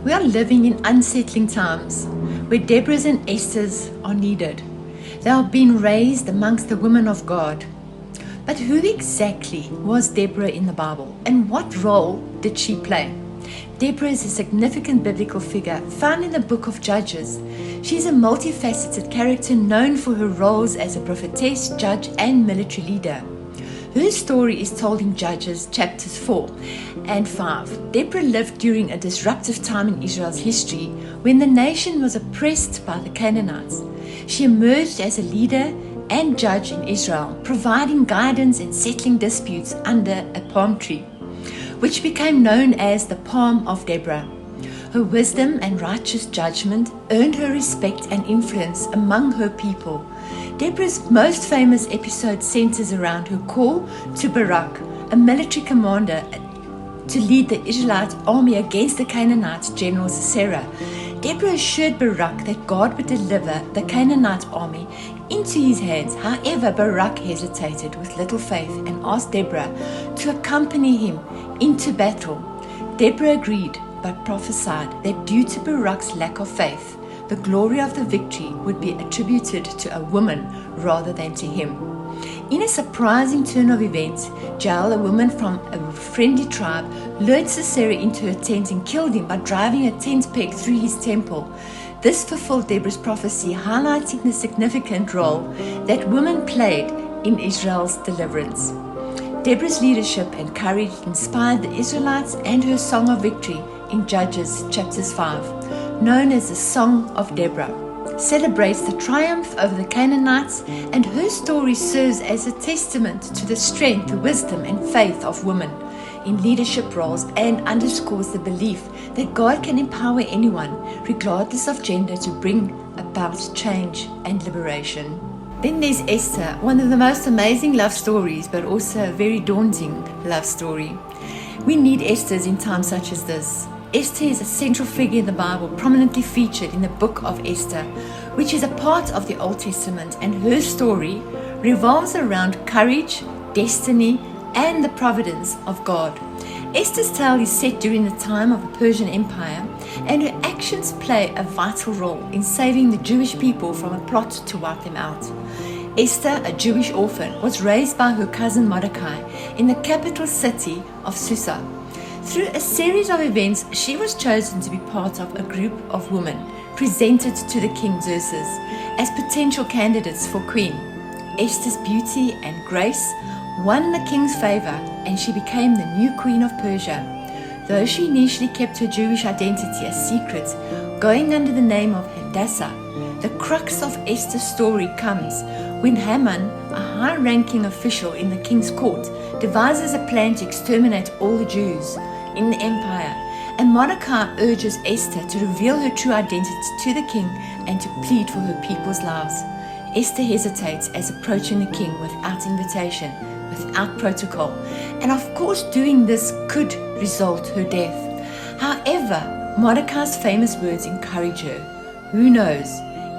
We are living in unsettling times where Deborahs and Esthers are needed. They are being raised amongst the women of God. But who exactly was Deborah in the Bible, and what role did she play? Deborah is a significant biblical figure found in the book of Judges. She is a multifaceted character known for her roles as a prophetess, judge, and military leader. Her story is told in Judges chapters 4 and 5. Deborah lived during a disruptive time in Israel's history when the nation was oppressed by the Canaanites. She emerged as a leader and judge in Israel, providing guidance and settling disputes under a palm tree, which became known as the Palm of Deborah. Her wisdom and righteous judgment earned her respect and influence among her people. Deborah's most famous episode centers around her call to Barak, a military commander, to lead the Israelite army against the Canaanite general Sisera. Deborah assured Barak that God would deliver the Canaanite army into his hands. However, Barak hesitated with little faith and asked Deborah to accompany him into battle. Deborah agreed, but prophesied that due to Barak's lack of faith, the glory of the victory would be attributed to a woman rather than to him. In a surprising turn of events, Jael, a woman from a friendly tribe, lured Sisera into her tent and killed him by driving a tent peg through his temple. This fulfilled Deborah's prophecy, highlighting the significant role that women played in Israel's deliverance. Deborah's leadership and courage inspired the Israelites, and her song of victory in Judges chapters 5, known as the Song of Deborah, celebrates the triumph over the Canaanites, and her story serves as a testament to the strength, wisdom, and faith of women in leadership roles, and underscores the belief that God can empower anyone, regardless of gender, to bring about change and liberation. Then there's Esther, one of the most amazing love stories, but also a very daunting love story. We need Esthers in times such as this. Esther is a central figure in the Bible, prominently featured in the book of Esther, which is a part of the Old Testament, and her story revolves around courage, destiny, and the providence of God. Esther's tale is set during the time of the Persian Empire, and her actions play a vital role in saving the Jewish people from a plot to wipe them out. Esther, a Jewish orphan, was raised by her cousin Mordecai in the capital city of Susa. Through a series of events, she was chosen to be part of a group of women presented to the king Xerxes as potential candidates for queen. Esther's beauty and grace won the king's favor, and she became the new queen of Persia. Though she initially kept her Jewish identity a secret, going under the name of Hadassah, the crux of Esther's story comes when Haman, a high-ranking official in the king's court, devises a plan to exterminate all the Jews in the empire, and Mordecai urges Esther to reveal her true identity to the king and to plead for her people's lives. Esther hesitates as approaching the king without invitation, without protocol, and of course doing this could result her death. However, Mordecai's famous words encourage her. Who knows,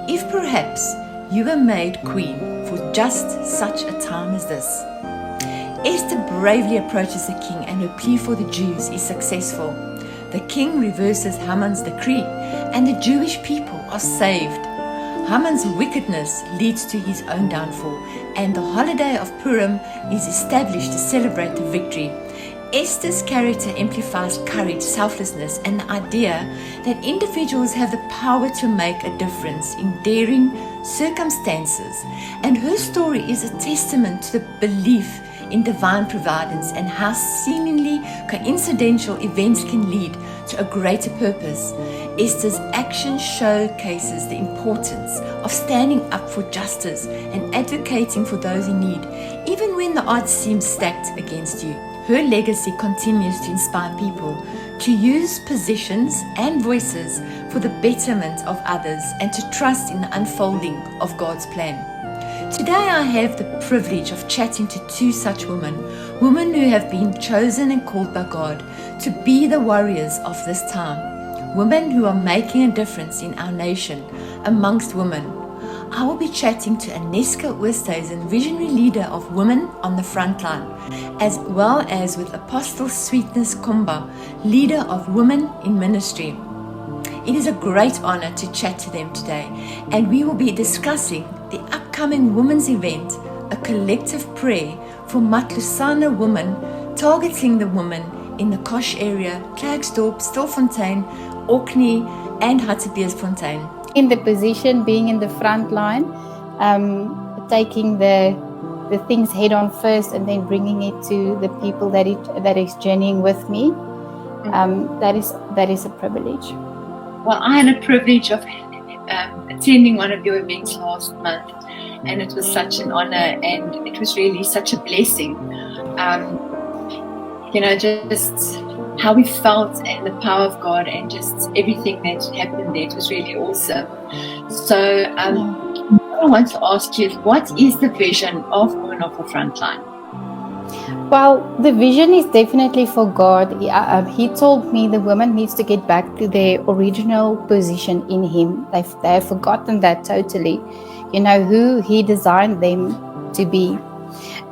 if perhaps you were made queen for just such a time as this. Esther bravely approaches the king, and her plea for the Jews is successful. The king reverses Haman's decree, and the Jewish people are saved. Haman's wickedness leads to his own downfall, and the holiday of Purim is established to celebrate the victory. Esther's character amplifies courage, selflessness, and the idea that individuals have the power to make a difference in daring circumstances, and her story is a testament to the belief in divine providence and how seemingly coincidental events can lead to a greater purpose. Esther's action showcases the importance of standing up for justice and advocating for those in need, even when the odds seem stacked against you. Her legacy continues to inspire people to use positions and voices for the betterment of others and to trust in the unfolding of God's plan. Today I have the privilege of chatting to two such women who have been chosen and called by God to be the warriors of this time, women who are making a difference in our nation amongst women. I will be chatting to Aneska Ooshuizen, visionary leader of Women on the Frontline, as well as with Apostle Sweetness Kumba, leader of Women in Ministry. It is a great honor to chat to them today, and we will be discussing the upcoming women's event, a collective prayer for Matlusana women, targeting the women in the Kosh area, Klerksdorp, Stilfontein, Orkney, and Hartbeesfontein. In the position, being in the front line, taking the things head on first, and then bringing it to the people that is journeying with me, that is a privilege. Well, I had a privilege of attending one of your events last month, and it was such an honor, and it was really such a blessing. Just how we felt and the power of God and just everything that happened there. It was really awesome. So what I want to ask you is, what is the vision of Women of the Frontline? Well, the vision is definitely for God. He told me the women needs to get back to their original position in Him. They've forgotten that totally, who He designed them to be.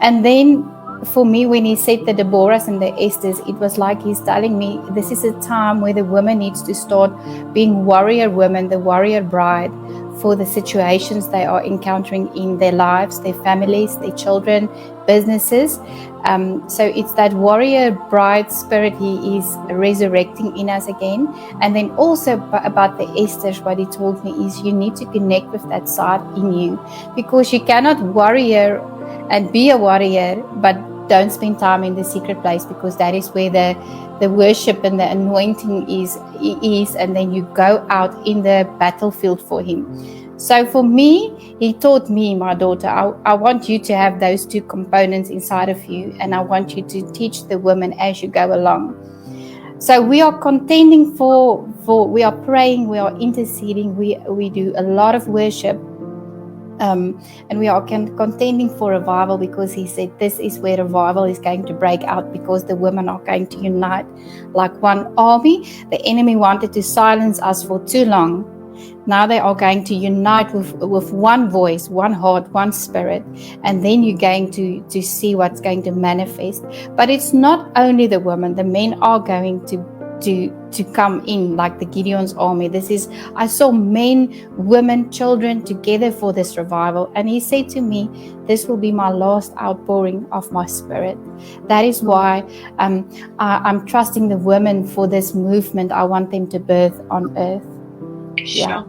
And then for me, when He said the Deborahs and the Esthers, it was like He's telling me this is a time where the woman needs to start being warrior women, the warrior bride, for the situations they are encountering in their lives, their families, their children, businesses. So it's that warrior bride spirit He is resurrecting in us again. And then also about the Esthers, what He told me is you need to connect with that side in you, because you cannot warrior and be a warrior but don't spend time in the secret place, because that is where the worship and the anointing is, and then you go out in the battlefield for Him. So for me, He taught me, my daughter, I want you to have those two components inside of you, and I want you to teach the women as you go along. So we are contending we are praying, we are interceding, we do a lot of worship. And we are contending for revival, because He said this is where revival is going to break out, because the women are going to unite like one army. The enemy wanted to silence us for too long. Now they are going to unite with one voice, one heart, one spirit, and then you're going to see what's going to manifest. But it's not only the women, the men are going to come in like the Gideon's army. I saw men, women, children together for this revival. And He said to me, this will be my last outpouring of my spirit. That is why I'm trusting the women for this movement I want them to birth on earth. Sure.